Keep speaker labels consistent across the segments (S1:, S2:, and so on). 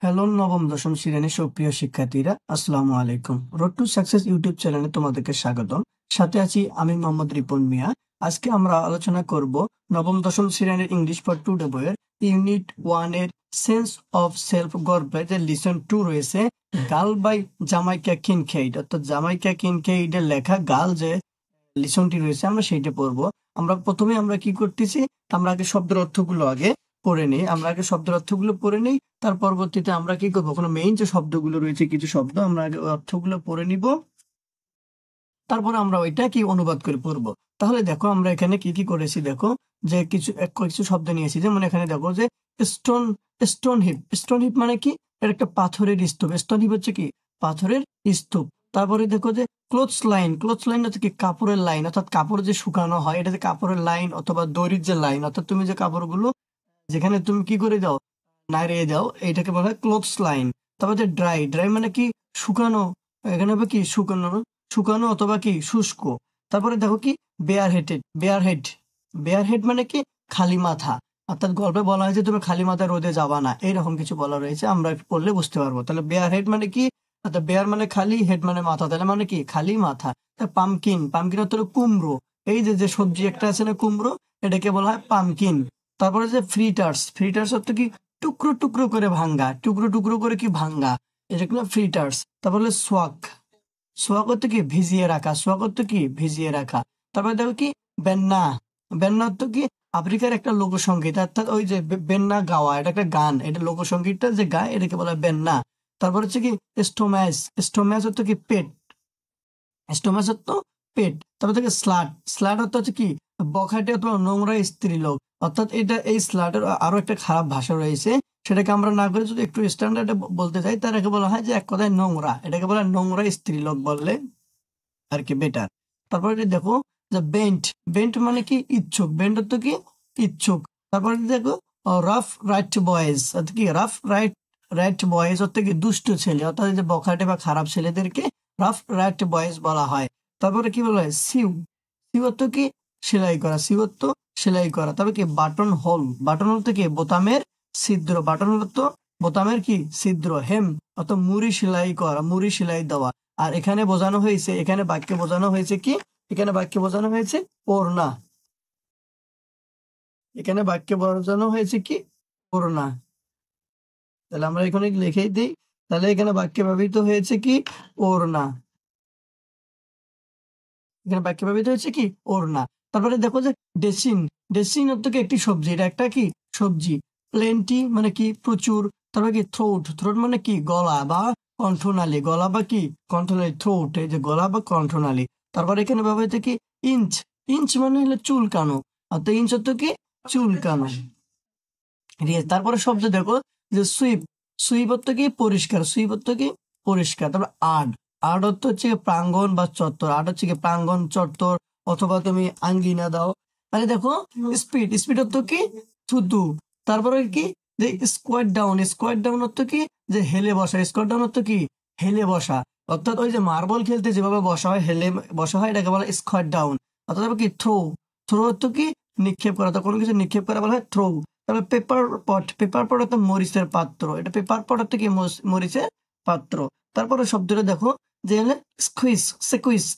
S1: Hello নবম দশম শ্রেণীর সুপ্রিয় শিক্ষার্থীরা, আসসালামু আলাইকুম। রোড টু সাকসেস ইউটিউব চ্যানেলে তোমাদেরকে স্বাগতম। সাথে আছি আমি মোহাম্মদ রিপন মিয়া। আজকে আমরা আলোচনা করব নবম দশম শ্রেণীর ইংলিশ ফর টুডে বইয়ের ইউনিট 1 এর সেন্স অফ সেলফ গল্পের যে লিসন 2 রয়েছে, গার্ল বাই জামাইকা কিনকেইড, অর্থাৎ জামাইকা কিনকেইডের লেখা গার্ল যে লিসনটি রয়েছে আমরা সেইটা পড়বো। প্রথমে আমরা কি করতেছি, আমরা আগে শব্দের অর্থগুলো শব্দের অর্থগুলো পড়ে নিই। তার পরবর্তীতে আমরা কি করবো, কোনো মেইন যে শব্দগুলো রয়েছে কিছু শব্দ আমরা আগে অর্থগুলো পড়ে নিব, তারপর আমরা ওইটা কি অনুবাদ করে পড়বো। তাহলে দেখো আমরা এখানে কি কি করেছি, দেখো যে কিছু শব্দ নিয়েছি। যেমন এখানে দেখো যে স্টোন স্টোন হিপ মানে কি, এটা একটা পাথরের স্তূপ। স্টোন হিপ হচ্ছে কি, পাথরের স্তূপ। তারপরে দেখো যে ক্লোথস লাইন হচ্ছে কি, কাপড়ের লাইন, অর্থাৎ কাপড় যে শুকানো হয় এটা যে কাপড়ের লাইন অথবা দড়ির যে লাইন, অর্থাৎ তুমি যে কাপড়গুলো যেখানে তুমি কি করে দাও, নাড়িয়ে দাও, এইটাকে বলা হয় ক্লোথস লাইন। তারপর যে ড্রাই মানে কি, শুকানো, এখানে হবে কি শুকানো অথবা কি শুষ্ক। তারপরে দেখো কি বেয়ার হেড মানে কি, খালি মাথা। অর্থাৎ গল্পে বলা হয়েছে তুমি খালি মাথা রোদে যাবা না, এইরকম কিছু বলা রয়েছে, আমরা একটু পড়লে বুঝতে পারবো। তাহলে বেয়ার হেড মানে কি, অর্থাৎ বেয়ার মানে খালি, হেড মানে মাথা, তাহলে মানে কি খালি মাথা। পামকিন অর্থ হলো কুমড়ো, এই যে যে সবজি একটা আছে না কুমড়ো, এটাকে বলা হয় পামকিন। তারপরে যে ফ্রিটার্স অর্থ কি, টুকরো টুকরো করে ভাঙ্গা, টুকরো টুকরো করে কি ভাঙ্গা, এটা কি ফ্রিটার্স। তারপরে সোয়াক অর্থ কি, ভিজিয়ে রাখা। তারপরে দেখো কি বেন্না অর্থ কি, আফ্রিকার একটা লোকসঙ্গীত, অর্থাৎ ওই যে বেন্না গাওয়া, এটা একটা গান, এটা লোকসঙ্গীতটা যে গায় এটাকে বলা হয় বেন্না। তারপর হচ্ছে কি স্টোম্যাস অর্থ কি পেট, স্টোমাস অর্থ পেট। তারপর থেকে স্লাট অর্থ হচ্ছে কি, বখাটে অথবা নোংরা স্ত্রীলোক। অর্থাৎ এই স্লাটের আরো একটা খারাপ ভাষা রয়েছে, সেটাকে আমরা না করে যদি একটু স্ট্যান্ডার্ডে বলতে চাই, তারাকে বলা হয় যে এক কথায় নোংরা, এটাকে বলা হয় নোংরা স্ত্রীলোক বললে আর কি বেটার। তারপরে দেখো যে বেন্ট মানে কি ইচ্ছুক, বেন্ট অর্থ কি ইচ্ছুক। তারপরে দেখো রাফ রাইট বয়েজ অর্থাৎ কি, রাইট বয়েজ অর্থ কি দুষ্ট ছেলে, অর্থাৎ যে বখাটে বা খারাপ ছেলেদেরকে রাফ রাইট বয়েজ বলা হয়। তারপরে কি বলা হয় সিউ অর্থ কি সেলাই করা। তবে কি বাটন হোল থেকে বোতামের ছিদ্র, বাটন হোল তো বোতামের কি ছিদ্র। হেম অর্থাৎ মুড়ি সেলাই দেওয়া। আর এখানে বোঝানো হয়েছে, এখানে বাক্যে বোঝানো হয়েছে কি, ওড়না। ওড়না। তাহলে আমরা এখানে লিখেই দিই, তাহলে এখানে বাক্যে ব্যবহৃত হয়েছে কি, ওড়না। তারপরে দেখো যে ডেসিন অর্থ কি একটি সবজি, এটা একটা কি সবজি। প্লেন্টি মানে কি প্রচুর। তারপরে কি থ্রোট মানে কি গলা বা কণ্ঠনালী, থ্রোট এই যে গলা বা কণ্ঠনালী। তারপরে এখানে ব্যবহৃত কি ইঞ্চ মানে হলো চুলকানো, অর্থাৎ ইঞ্চ অর্থ কি চুলকানো। তারপরে শব্দ দেখো যে সুইপ অর্থ কি পরিষ্কার। তারপর আর্ট অর্থ হচ্ছে প্রাঙ্গণ বা চত্বর, প্রাঙ্গণ চত্বর অথবা তুমি আঙ্গিনা দাও। তাহলে দেখো স্পিড অর্থ কি থুতু। তারপরে কি যে স্কোয়াড ডাউন অর্থ কি যে হেলে বসা, অর্থাৎ ওই যে মার্বল খেলতে যেভাবে বসা হয়, হেলে বসা হয়, এটাকে বলা হয় স্কোয়াড ডাউন। অর্থাৎ কি থ্রো অর্থ কি নিক্ষেপ করা, কোনো কিছু নিক্ষেপ করা বলা হয় থ্রো। তারপর পেপার পট অর্থ মরিচের পাত্র, এটা পেপার পট অর্থ কি মরিচের পাত্র। তারপরে শব্দটা দেখো যে হলে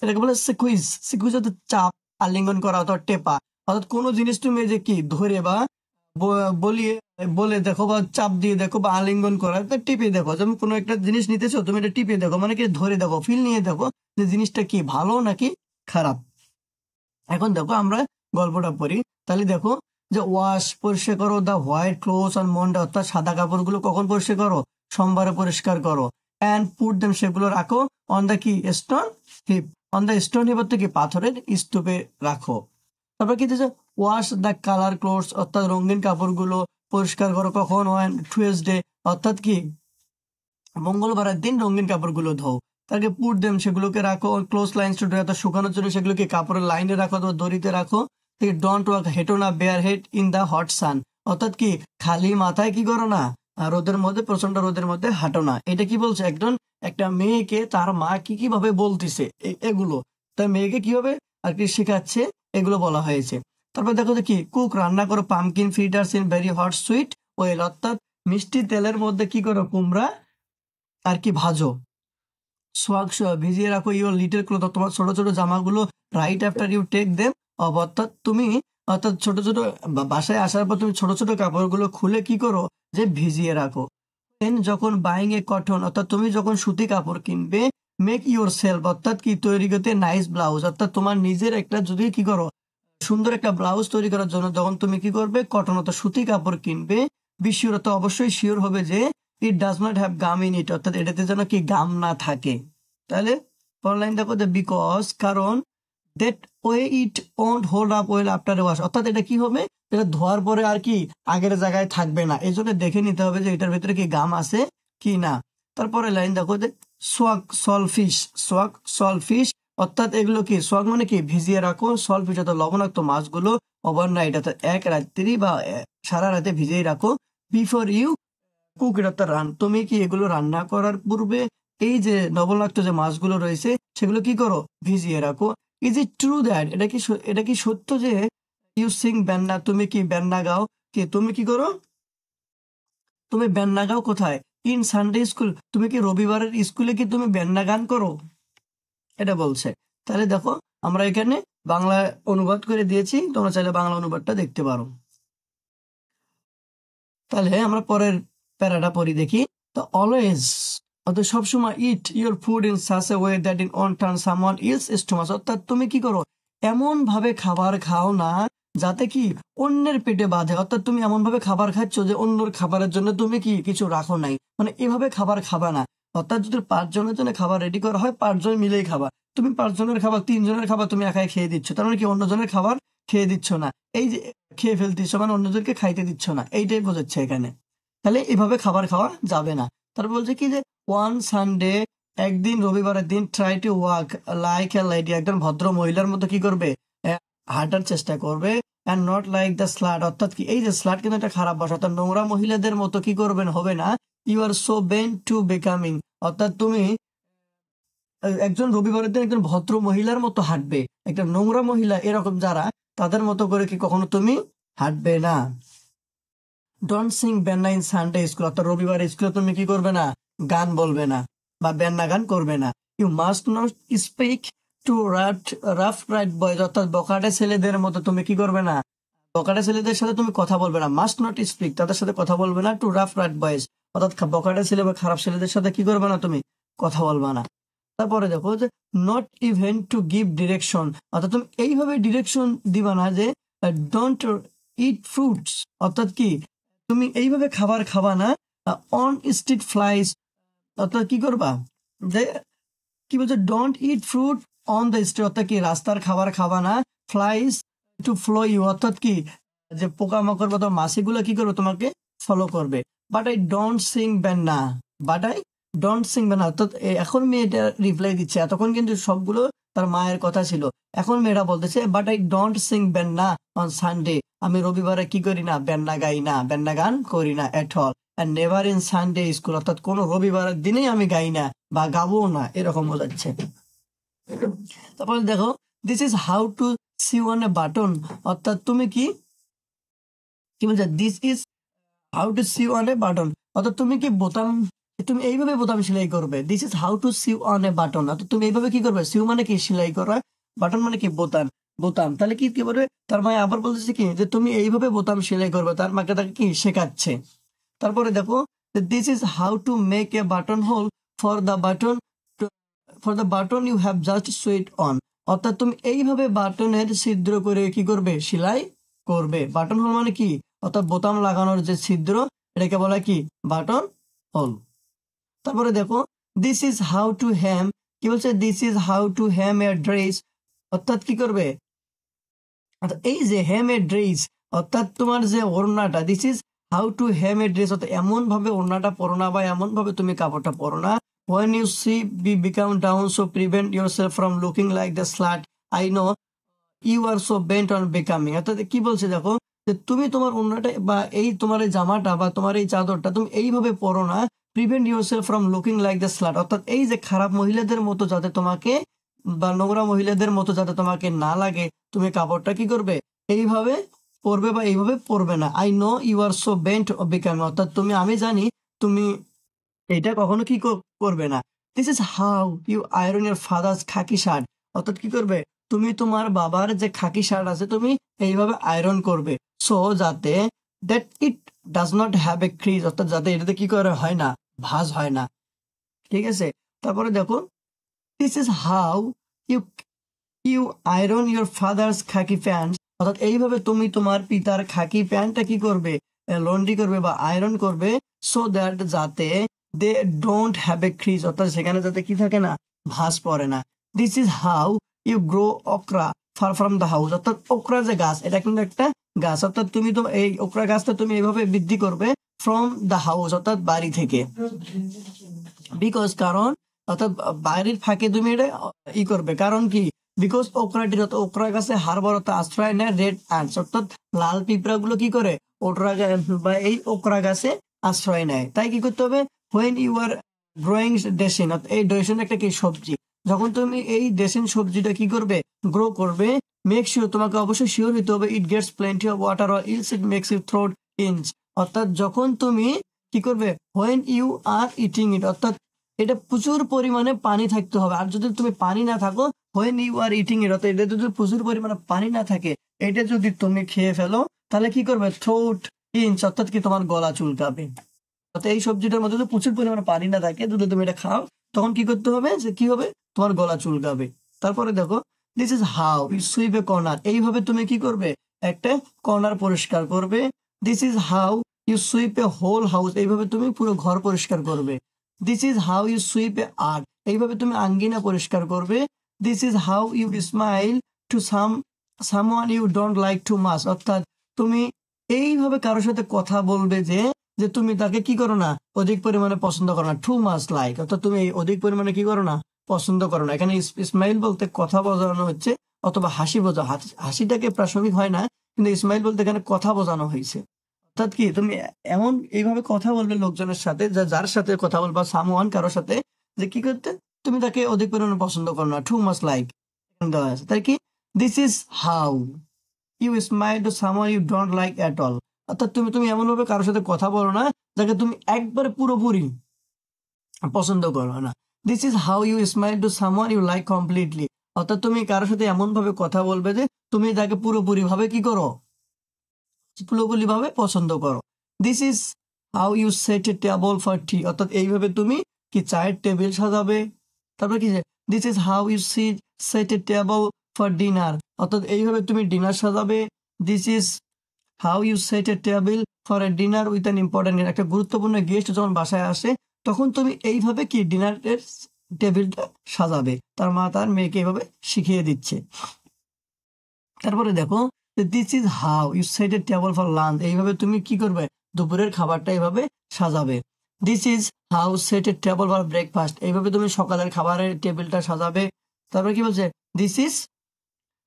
S1: এটাকে বলে সিকুইজ অর্থ চাপ, আলিঙ্গন করা অথবা টেপা। অর্থাৎ কোনো জিনিস তুমি যে কি ধরে বা বলে দেখো বা চাপ দিয়ে দেখো বা আলিঙ্গন করা, টিপে দেখো। যেমন কোনো একটা জিনিস নিতেছো, তুমি এটা টিপে দেখো, মানে কি ধরে দেখো, ফিল নিয়ে দেখো যে জিনিসটা কি ভালো নাকি খারাপ। এখন দেখো আমরা গল্পটা পড়ি। তাহলে দেখো যে ওয়াশ পরিষ্কার করো দা হোয়াইট ক্লোথস অন মন্ডে, অর্থাৎ সাদা কাপড়গুলো কখন পরিষ্কার করো, সোমবারে পরিষ্কার করো। অ্যান্ড পুট দেম সেগুলো রাখো অন দা কি স্টোন হিপ, অর্থ কি পাথরের স্তূপে রাখো। তারপর কি দিয়েছে ওয়াশ দ্য কালার ক্লোথস, অর্থাৎ রঙিন কাপড়গুলো পরিষ্কার করো কখন, ওয়ান টুয়েসডে, অর্থাৎ কি মঙ্গলবারের দিন রঙিন কাপড়গুলো ধোও। তাকে পুট দেম সেগুলোকে রাখো ক্লোজ লাইন্স টু ড্রাই, অর্থাৎ শুকানোর জন্য সেগুলোকে কাপড়ের লাইনে রাখো অথবা দড়িতে রাখো। ডোন্ট ওয়াক হেঁটো না bare head in the hot sun, অর্থাৎ কি খালি মাথায় কি করো না, রোদের মধ্যে, প্রচন্ড রোদের মধ্যে হাঁটো না। এটা কি বলছে, একটা মেয়েকে তার মা কিভাবে বলতেছে এগুলো, তার মেয়েকে কিভাবে আর কি শেখাচ্ছে, এগুলো বলা হয়েছে। তারপর দেখো যে কি কুক রান্না করো pumpkin fritters in very hot sweet well, অর্থাৎ মিষ্টি তেলের মধ্যে কি করো কুমড়া আর কি ভাজো। সোয়াগ ভিজিয়ে রাখো ইউর লিটল ক্লোথ, তোমার ছোট ছোট জামাগুলো right after you take them, অর্থাৎ তুমি অর্থাৎ ছোট ছোট বাসায় আসার পর তুমি ছোট ছোট কাপড়গুলো খুলে কি করো যে ভিজিয়ে রাখো। দেন যখন বাইং এ কটন অর্থাৎ তুমি যখন সুতি কাপড় কিনবে, মেক ইউর সেলফ অর্থাৎ কি তৈরি করতে নাইস ব্লাউজ অর্থাৎ তোমার নিজের একটা যদি কি করো সুন্দর একটা ব্লাউজ তৈরি করার জন্য যখন তুমি কি করবে কটন অর্থাৎ সুতি কাপড় কিনবে, বিশিওর তো অবশ্যই শিওর হবে যে it does not have gum in it অর্থাৎ এটাতে যেন কি গাম না থাকে। তাহলে পরের লাইন দেখো যে বিকজ কারণ that way it won't hold up well after wash অর্থাৎ এটা কি হবে এটা ধোয়ার পরে আর কি আগের জায়গায় থাকবে না, এই জন্য দেখে নিতে হবে যে এটার ভিতরে কি গাম আছে কি না। তারপরে লাইন দেখো যে সোয়াক সলফিশ, সোয়াক সলফিশ অর্থাৎ এগুলো কি সোয়াক মানে কি ভিজিয়ে রাখো, সলফিশ অর্থাৎ লবণাক্ত মাছগুলো ওভারনাইট অর্থাৎ এক রাত্রি বা সারা রাতে ভিজিয়ে রাখো, বিফোর ইউ কুক ইট অর্থাৎ তুমি কি এগুলো রান্না করার পূর্বে এই যে লবণাক্ত যে মাছগুলো রয়েছে সেগুলো কি করো ভিজিয়ে রাখো। ইজ ইট ট্রু দ্যাট এটা কি সত্য যে ইউ সিং বেন্না তুমি কি বেন্না গাও, কি তুমি কি করো তুমি বেন্না গাও কোথায় ইন সানডে স্কুল, তুমি কি রবিবারের স্কুলে কি তুমি বেন্না গান করো, এটা বলছে। তাহলে দেখো আমরা এখানে বাংলা অনুবাদ করে দিয়েছি, তোমরা চাইলে বাংলা অনুবাদটা দেখতে পারো। তাহলে আমরা পরের প্যারাটা পড়ি দেখি। তো অলওয়েজ অর্থাৎ সবসময় eat your food in such a way that in on turn someone else stomach অর্থাৎ তুমি কি করো এমন ভাবে খাবার খাও না যাতে কি অন্যের পেটে বাঁধে, অর্থাৎ তুমি এমন ভাবে খাবার খাচ্ছ যে অন্যর খাবারের জন্য তুমি কি কিছু রাখো নাই, মানে এভাবে খাবার খাবা না। অর্থাৎ যদি 5 জনের জন্য খাবার রেডি করা হয় 5 জন মিলেই খাবা, তুমি 5 জনের খাবার 3 জনের খাবার তুমি একাই খেয়ে দিচ্ছ, তার মানে কি অন্যজনের খাবার খেয়ে দিচ্ছ না, এই যে খেয়ে ফেলতেছ মানে অন্যদেরকে খাইতে দিচ্ছ না, এইটাই বোঝাচ্ছে এখানে। তাহলে এভাবে খাবার খাওয়া যাবে না। তারপর বলছে কি যে ওয়ান সানডে একদিন রবিবারের দিন try to walk like a lady একজন ভদ্র মহিলার মতো কি করবে হাঁটার চেষ্টা করবে, and not like the slut অর্থাৎ কি এই যে স্লাট কিন্তু একটা খারাপ ভাষা, অর্থাৎ নোংরা মহিলাদের মতো কি করবেন হবে না, you are so bent to becoming অর্থাৎ তুমি একজন রবিবারের দিন একজন ভদ্র মহিলার মতো হাঁটবে, একটা নোংরা মহিলা এরকম যারা তাদের মতো করে কি কখনো তুমি হাঁটবে না। Don't sing বেন্না in Sunday school অর্থাৎ রবিবার স্কুলে তুমি কি করবে না গান বলবে না বা বেন্না গান করবে না। You must not speak to rough right boys অর্থাৎ বকাটে ছেলেদের মতো তুমি কি করবে না, বকাটে ছেলেদের সাথে তুমি কথা বলবে না, মাস্ট নট স্পিক তাদের সাথে কথা বলবে না, টু রাফ রাইট বয়েজ অর্থাৎ বকাটে ছেলে বা খারাপ ছেলেদের সাথে কি করবে না তুমি কথা বলবে না। তারপরে দেখো যে not even to give direction অর্থাৎ তুমি এইভাবে ডিরেকশন দিবা না যে ডোন্ট ইট ফ্রুটস অর্থাৎ কি তুমি এইভাবে খাবার খাবা না, অন স্ট্রিট ফ্লাইস অর্থাৎ কি করবা যে কি বলছে don't it fruit on the street অর্থাৎ কি রাস্তার খাবার খাবা না, ফ্লাইস টু ফ্লো ইউ অর্থাৎ কি যে পোকামাকড় বা মাছিগুলো কি করবে তোমাকে ফলো করবে। But I don't sing বেন্না, but I don't sing বেন্না অর্থাৎ এখন মেয়েটা রিপ্লাই দিচ্ছে, এতক্ষণ কিন্তু সবগুলো তার মায়ের কথা ছিল, এখন মেয়েরা বলতেছে but I don't sing বেন্না on Sunday আমি রবিবারে কি করি না বেন্না গাই না, বেন্না গান করি না at all, and never in Sunday school অর্থাৎ কোনো রবিবারের দিনেই আমি গাই না বা গাবো না এরকম বোঝাচ্ছে। তারপরে দেখো this is how to sew on a button অর্থাৎ তুমি কি কি বলছে this is how to sew on a button অর্থাৎ তুমি কি বোতাম তুমি এইভাবে বোতাম সেলাই করবে, this is how to sew on a button অর্থাৎ তুমি এইভাবে কি করবে, সিউ মানে কি সেলাই করা, বাটন মানে কি বোতাম, বোতাম তাহলে কি বলবে তার মায়ে আবার বলতেছে কি যে তুমি এইভাবে বোতাম সেলাই করবে, তার মাকে তাকে কি শেখাচ্ছে। তারপরে দেখো this is how to make a button hole for the button you have just sewed on অর্থাৎ তুমি এইভাবে বাটনের ছিদ্র করে কি করবে সেলাই করবে, বাটন হোল মানে কি অর্থাৎ বোতাম লাগানোর যে ছিদ্র এটাকে বলা কি বাটন হোল। তারপরে দেখো this is how to hem কি বলছে this is how to hem a dress অর্থাৎ কি করবে এই যে হ্যাম এ ড্রেস অর্থাৎ তোমার যে ওড়নাটা, this is how to hem a dress অর্থাৎ এমন ভাবে ওড়নাটা পরো না বা এমন ভাবে তুমি কাপড়টা পরো না, when you see be become down so prevent yourself from looking like the slut I know you are so bent on becoming অর্থাৎ কি বলছে দেখো যে তুমি তোমার ওড়নাটা বা এই তোমার এই জামাটা বা তোমার এই চাদরটা তুমি এইভাবে পরো না, prevent yourself from looking like the slut অর্থাৎ এই যে খারাপ মহিলাদের মতো যাতে তোমাকে বা নোংরা মহিলাদের মতো যাতে তোমাকে না লাগে তুমি কাপড়টা কি করবে এইভাবে পড়বে বা এইভাবে পড়বে না। I know you are so bent of becoming, অর্থাৎ আমি জানি তুমি এটা কখনো কি করবে না। This is how you iron your father's khaki shirt, অর্থাৎ কি করবে, তুমি তোমার বাবার যে খাকি শার্ট আছে তুমি এইভাবে আয়রন করবে, সো যাতে that it does not have a crease, অর্থাৎ যাতে এটাতে কি করে হয় না, ভাঁজ হয় না। ঠিক আছে, তারপরে দেখো this is how you you iron your father's khaki pants, অর্থাৎ এইভাবে তুমি তোমার পিতার খাকি প্যান্টটা কি করবে, লন্ড্রি করবে বা আয়রন করবে, সো দ্যাট যাতে they don't have a crease, অর্থাৎ সেখানে যাতে কি থাকে না, ভাঁজ পড়ে না। This is how you grow okra far from the house, অর্থাৎ ওকরা যে গাছ এটা কিন্তু একটা গাছ, অর্থাৎ তুমি তো এই ওকরা গাছটা তুমি এইভাবে বৃদ্ধি করবে ফ্রম দ্য হাউস, অর্থাৎ বাড়ি থেকে। বিকজ কারণ, অর্থাৎ বাড়ির ফাঁকে তুমি এটা করবে, কারণ কি, বিকজ ওকরাটির ওকরা গাছে হারবার অর্থাৎ আশ্রয় নেয় রেড অ্যান্টস, অর্থাৎ লাল পিঁপড়া গুলো কি করে ওকরা বা এই ওকরা গাছে আশ্রয় নেয়। তাই কি করতে হবে, হোয়েন ইউ আর গ্রোয়িং ডেসিন, এই ডেসিন একটা কি সবজি, যখন তুমি এই ডেসিন সবজিটা কি করবে, গ্রো করবে, মেক শিওর, তোমাকে অবশ্যই শিওর হইতে হবে, it gets plenty of water or else it makes you throat itch, অর্থাৎ যখন তুমি কি করবে, when you are eating it, অর্থাৎ এটা প্রচুর পরিমাণে পানি থাকতে হবে, আর যদি তুমি পানি না থাকো, when you are eating it, অর্থাৎ এটা যদি প্রচুর পরিমাণে পানি না থাকে, এটা যদি তুমি খেয়ে ফেলো, তাহলে কি করবে, থ্রোট ইঞ্চ, অর্থাৎ কি তোমার গলা চুলকাবে। অর্থাৎ এই সবজিটার মধ্যে যদি প্রচুর পরিমাণে পানি না থাকে, যদি তুমি এটা খাও, তখন কি করতে হবে, যে কি হবে, তোমার গলা চুলকাবে। তারপরে দেখো this is how you sweep a corner, এইভাবে তুমি কি করবে, একটা কর্নার পরিষ্কার করবে। This is how you sweep a whole house, এইভাবে তুমি পুরো ঘর পরিষ্কার করবে। This is how you sweep a art, এইভাবে তুমি আঙ্গিনা পরিষ্কার করবে। This is how you smile to someone you don't like too much, অর্থাৎ তুমি এইভাবে কারোর সাথে কথা বলবে যে যে তুমি তাকে কি করো না, অধিক পরিমাণে পছন্দ করো না, টু মাচ লাইক, অর্থাৎ তুমি এই অধিক পরিমাণে কি করো না, পছন্দ করো না। এখানে ইসমাইল বলতে কথা বোঝানো হচ্ছে, অথবা হাসি হাসিটাকে প্রাসঙ্গিক হয় না, কিন্তু ইসমাইল বলতে এখানে কথা বোঝানো হয়েছে। অর্থাৎ কি তুমি এমন এইভাবে কথা বলবে লোকজনের সাথে, যার সাথে কথা বলবা, সামওয়ান কারোর সাথে, যে কি করতে, তুমি তাকে অধিক পরিমাণে পছন্দ করো না, টু মাচ লাইক দেওয়া আছে। তাই কি, this is how you smile to someone you don't like at all, অর্থাৎ তুমি এমন ভাবে কারোর সাথে কথা বলো না যাকে তুমি একবারে পুরোপুরি পছন্দ করো না। This is how you smile to someone you like completely, অর্থাৎ তুমি কারোর সাথে এমন ভাবে কথা বলবে যে তুমি তাকে পুরোপুরি ভাবে কি করো, পুরোপুরি ভাবে পছন্দ করো। This is how you set a table for tea, অর্থাৎ এইভাবে তুমি কি চায়ের টেবিল সাজাবে। তারপর কি, this is how you set a table for dinner, অর্থাৎ এইভাবে তুমি ডিনার সাজাবে। This is how you set a table for a dinner with an important, একটা গুরুত্বপূর্ণ গেস্ট যখন বাসায় আসে, তখন তুমি এইভাবে কি ডিনারের টেবিলটা সাজাবে। তার মা তার মেয়েকে এইভাবে শিখিয়ে দিচ্ছে। তারপরে দেখো this is how you set a table for lunch, এইভাবে তুমি কি করবে, দুপুরের খাবারটা এইভাবে সাজাবে। This is how set a table for breakfast, এইভাবে তুমি সকালের খাবারের টেবিলটা সাজাবে। তারপরে কি বলছে, this is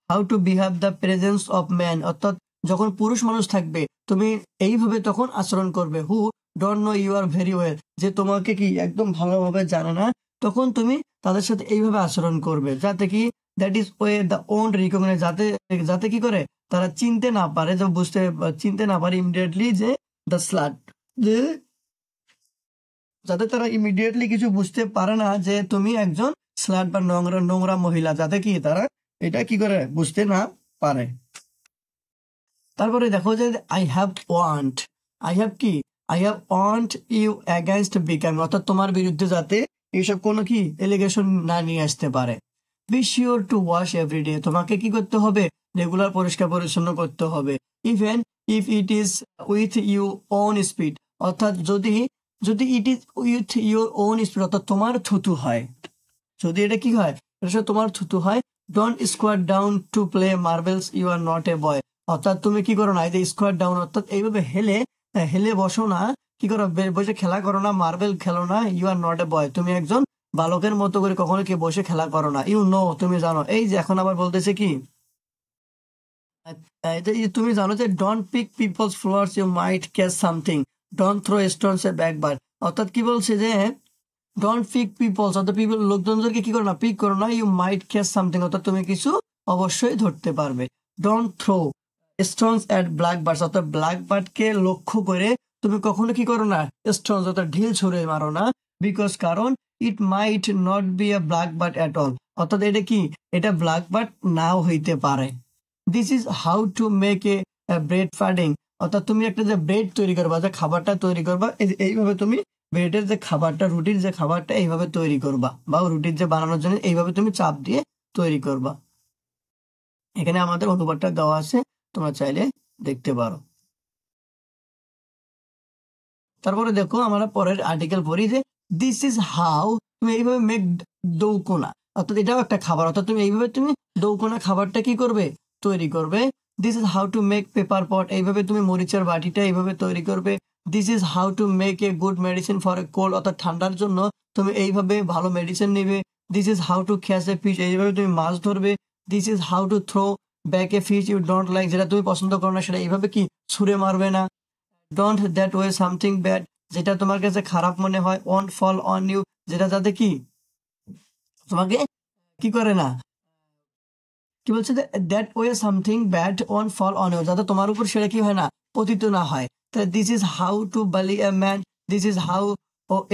S1: how to behave the presence of man, অর্থাৎ যখন পুরুষ মানুষ থাকবে তুমি এইভাবে তখন আচরণ করবে। Who don't know you are very well, যে তোমাকে কি একদম ভালোভাবে জানে না, তখন তুমি তাদের সাথে এইভাবে আচরণ করবে, যাতে কি that is way the won't recognise, যাতে যাতে কি করে তারা চিনতে না পারে, যে চিনতে না পারে ইমিডিয়েটলি যে দ্য স্লাট, যে যাতে তারা ইমিডিয়েটলি কিছু বুঝতে পারে না যে তুমি একজন স্লাট বা নোংরা নোংরা মহিলা, যাতে কি তারা এটা কি করে বুঝতে না পারে। তারপরে দেখো যে I have want you against becoming, অর্থাৎ তোমার বিরুদ্ধে যাতে এইসব কোনো কি এলিগেশন না নিয়ে আসতে পারে। Be sure to wash everyday, তোমাকে কি করতে হবে, রেগুলার পরিষ্কার পরিচ্ছন্ন করতে হবে। Even if it is with you own speed, অর্থাৎ যদি it is with your own speed, অর্থাৎ তোমার থুতু হয়, যদি এটা কি হয়, এটা তোমার থুতু হয়। Don't square down to play marbles, you are not a boy, অর্থাৎ তুমি কি করো না, এই যে স্কোয়ার ডাউন, অর্থাৎ এইভাবে হেলে বসো না, কি করো, বসে খেলা করো না, মার্বেল খেলো না, ইউ আর নট এ বয়, তুমি একজন বালকের মতো করে কখনো কি বসে খেলা করো না। ইউ নো, তুমি জানো, এই যে এখন আবার বলতেছে কি, তুমি জানো যে don't pick people's flowers, you might catch something, don't throw stones a blackbird, অর্থাৎ কি বলছে যে ডোন্ট পিক পিপলস, অর্থাৎ লোকজনদেরকে কি করো না, পিক করো না, ইউ মাইট ক্যাচ সামথিং, অর্থাৎ তুমি কিছু অবশ্যই ধরতে পারবে। Don't throw stones at black birds, অর্থাৎ ব্ল্যাক বার্ডকে লক্ষ্য করে তুমি কখনো কি করো না, স্টোনস অর্থাৎ ঢিল ছুঁড়ে মারো না। বিকজ কারণ it might not be a black bird at all, অর্থাৎ এটা কি, এটা ব্ল্যাক বার্ড নাও হইতে পারে। This is how to make a bread pudding, অর্থাৎ তুমি একটা যে ব্রেড তৈরি করবা, যে খাবারটা তৈরি করবা, এইভাবে তুমি ব্রেডের যে খাবারটা, রুটির যে খাবারটা এইভাবে তৈরি করবা, বা রুটির যে বানানোর জন্য এইভাবে তুমি চাপ দিয়ে তৈরি করবা। এখানে আমাদের অনুবাদটা দেওয়া আছে, তোমরা চাইলে দেখতে পারো। তারপরে দেখো আমরা পরের আর্টিকেল পড়ি যে দিস ইজ হাউ, তুমি এইভাবে মেক দৌকোনা, অর্থাৎ এটাও একটা খাবার, অর্থাৎ তুমি এইভাবে তুমি দৌকোনা খাবারটা কি করবে, তৈরি করবে। This is how to make pepper pot, এইভাবে তুমি মরিচের বাটিটা এইভাবে তৈরি করবে। This is how to make a good medicine for a cold, অর্থাৎ ঠান্ডার জন্য তুমি এইভাবে ভালো মেডিসিন নেবে। This is how to catch a fish, এইভাবে তুমি মাছ ধরবে। This is how to throw back a fish you don't like, যেটা তুমি পছন্দ করো না সেটা এইভাবে কি ছুঁড়ে মারবে না। Don't that way something bad, যেটা তোমার কাছে খারাপ মনে হয়। ওন্ট ফল অন ইউ, যেটা যাতে কি তোমাকে কি করে না, কি বলছে, that way something bad won't fall on you, যাতে তোমার উপর সেটা কি হয় না, পতিত না হয়। তাহলে this is how to bully a man, this is how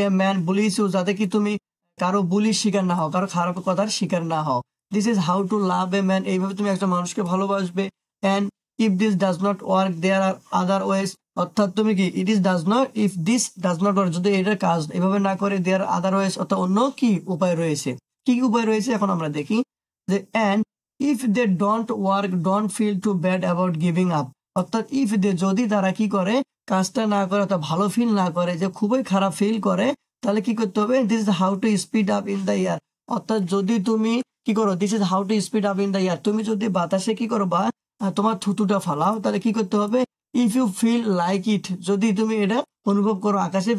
S1: a man bullies you, যাতে কি তুমি কারো বুলির শিকার না হও, কারো খারাপ কথার শিকার না হও। This is how to love a man, এইভাবে তুমি একটা মানুষকে ভালোবাসবে। And if this does not work there are other ways, অর্থাৎ তুমি কি, it is does not, if this does not work, যদি এটার কাজ এভাবে না করে, দেয়ার আদার ওয়েজ, অর্থাৎ অন্য কি উপায় রয়েছে। কি কি উপায় রয়েছে এখন আমরা দেখি যে, and if they don't work don't feel too bad about giving up, অর্থাৎ ইফ দে, যদি তারা কি করে, কাজটা না করে, অর্থাৎ ভালো ফিল না করে, যে খুবই খারাপ ফিল করে, তাহলে কি করতে হবে, this is how two speed up in the year, অর্থাৎ যদি তুমি কি করো, this is how two speed up in the year, তুমি যদি বাতাসে কি করো বা তোমার থুতুটা ফালাও, তাহলে কি করতে হবে, if you feel like it, যদি তুমি এটা অনুভব করো আকাশে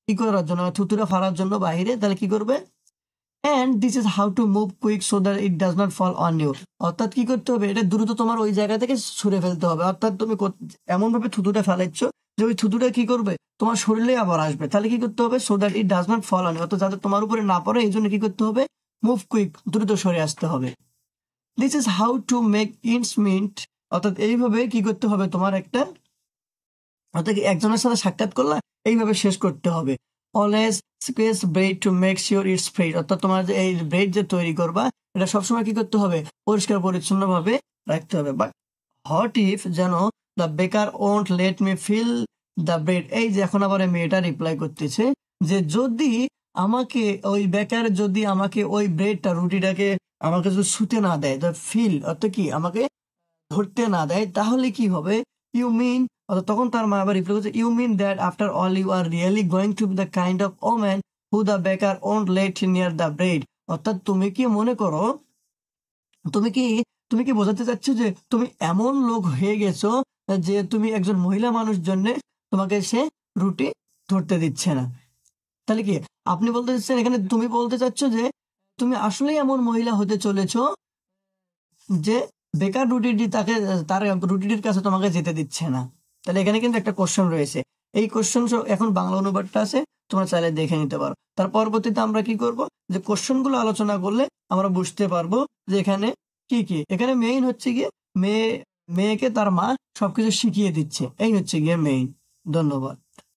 S1: কি করার জন্য, থুতুটা ফালার জন্য বাহিরে, তাহলে কি করবে। And this is how to move quick so that it does not fall on you, অর্থাৎ কি করতে হবে, এটা দ্রুত তোমার ওই জায়গা থেকে ছুঁড়ে ফেলতে হবে, অর্থাৎ তুমি এমন ভাবে থুতুটা ফেলাচ্ছ যে ওই থুতুটা কি করবে, তোমার শরীরে আবার আসবে, তাহলে কি করতে হবে, so that it does not fall on you, অর্থাৎ যাতে তোমার উপরে না পড়ে, এই জন্য কি করতে হবে, মুভ কুইক, দ্রুত সরে আসতে হবে। This is how to make it's mint, অর্থাৎ এইভাবে কি করতে হবে, তোমার একটা, অর্থাৎ একজনের সাথে সাক্ষাৎ করলা, এইভাবে শেষ করতে হবে। Always space bread to make sure it's Fred, অর্থাৎ তোমার যে এই ব্রেড যে তৈরি করবা, এটা সবসময় কি করতে হবে, পরিষ্কার পরিচ্ছন্ন ভাবে রাখতে হবে। বাট হট ইফ, যেন the baker won't let me feel the bread, এই যে এখন আবার এই মেয়েটা রিপ্লাই করতেছে যে যদি আমাকে ওই বেকার, যদি আমাকে ওই ব্রেডটা, রুটিটাকে আমাকে যদি ছুতে না দেয়, ফিল অর্থাৎ কি আমাকে ধরতে না দেয়, তাহলে কি হবে, ইউ মিন, অর্থাৎ তখন তার মা আবার রিপ্লাই করছে, you mean that after all you are really going to be the kind of woman who the baker won't let near the bread, অর্থাৎ তুমি কি মনে করো, তুমি কি তুমি কি বোঝাতে চাচ্ছ যে তুমি এমন লোক হয়ে গেছো যে তুমি একজন মহিলা মানুষ জন্য তোমাকে সে রুটি ধরতে দিচ্ছে না। তাহলে কি আপনি বলতে চাচ্ছেন, এখানে তুমি বলতে চাচ্ছ যে তুমি আসলেই এমন মহিলা হতে চলেছো যে বেকার রুটিটি তাকে, তার রুটিটির কাছে তোমাকে যেতে দিচ্ছে না। তাহলে এখানে কিন্তু একটা কোশ্চেন রয়েছে, এই কোশ্চেন এখন বাংলা অনুবাদটা আছে, তোমরা চাইলে দেখে নিতে পারো। তার পরবর্তীতে আমরা কি করব, যে কোশ্চেন গুলো আলোচনা করলে আমরা বুঝতে পারবো যে এখানে কি কি, এখানে মেইন হচ্ছে গিয়ে মেয়েকে তার মা সবকিছু শিখিয়ে দিচ্ছে, এই হচ্ছে গিয়ে মেইন। ধন্যবাদ।